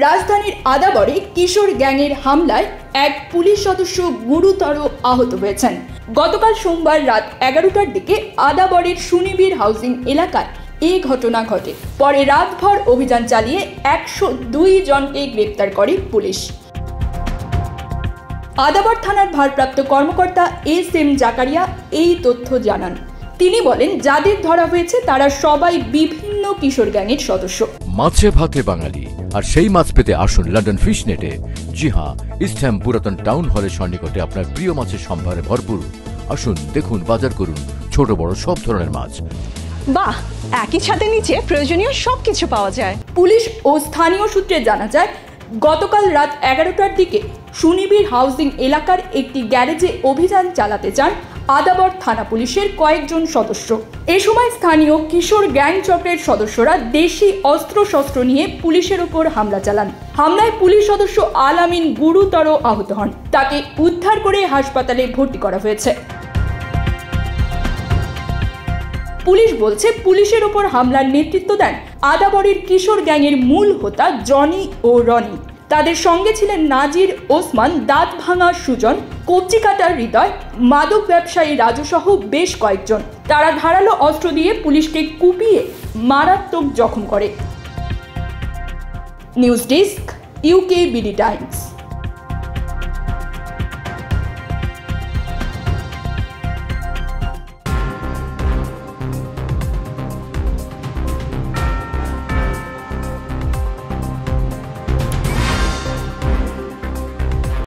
রাজধানীর আদাবরে কিশোর গ্যাংয়ের হামলায় এক পুলিশ সদস্য গুরুতর আহত হয়েছেন। গতকাল সোমবার রাত 11টার দিকে আদাবরের সুনিবির হাউজিং এলাকায় এই ঘটনা ঘটে। পরে রাতভর অভিযান চালিয়ে 102 জনকে গ্রেপ্তার করে পুলিশ। আদাবর থানার ভারপ্রাপ্ত কর্মকর্তা এস.এম. জাকারিয়া এই তথ্য জানান। তিনি বলেন, যাদের ধরা হয়েছে তারা সবাই বিভিন্ন কিশোর গ্যাংয়ের সদস্য। মাছে ভাতে বাঙালি, আর সেই মাছ পেতে আসুন লন্ডন ফিশ নেটে। জি হ্যাঁ, ইস্টহ্যাম পুরাতন টাউন হলের সন্নিকটে আপনার প্রিয় মাছের সম্ভারে ভরপুর। আসুন, দেখুন, বাজার করুন ছোট বড় সব ধরনের মাছ। বাহ, একই ছাদের নিচে প্রয়োজনীয় সবকিছু পাওয়া যায়। পুলিশ ও স্থানীয় সূত্রে জানা যায়, গতকাল রাত 11টার দিকে সুনিবির হাউজিং এলাকার একটি গ্যারেজে অভিযান চালাতে যান আদাবর থানা পুলিশের কয়েকজন সদস্য। এ সময় স্থানীয় কিশোর গ্যাং চক্রের সদস্যরা দেশি অস্ত্রশস্ত্র নিয়ে পুলিশের ওপর হামলা চালান। হামলায় পুলিশ সদস্য আল আমিন গুরুতর আহত হন। তাকে উদ্ধার করে হাসপাতালে ভর্তি করা হয়েছে। পুলিশ বলছে, পুলিশের ওপর হামলার নেতৃত্ব দেন আদাবরের কিশোর গ্যাংয়ের মূল হোতা জনি ও রনি। তাদের সঙ্গে ছিলেন নাজির, ওসমান, দাঁত ভাঙা সুজন, কবজি কাটার হৃদয়, মাদক ব্যবসায়ী রাজু সহ বেশ কয়েকজন। তারা ধারালো অস্ত্র দিয়ে পুলিশকে কুপিয়ে মারাত্মক জখম করে। News desk, UK BD Times.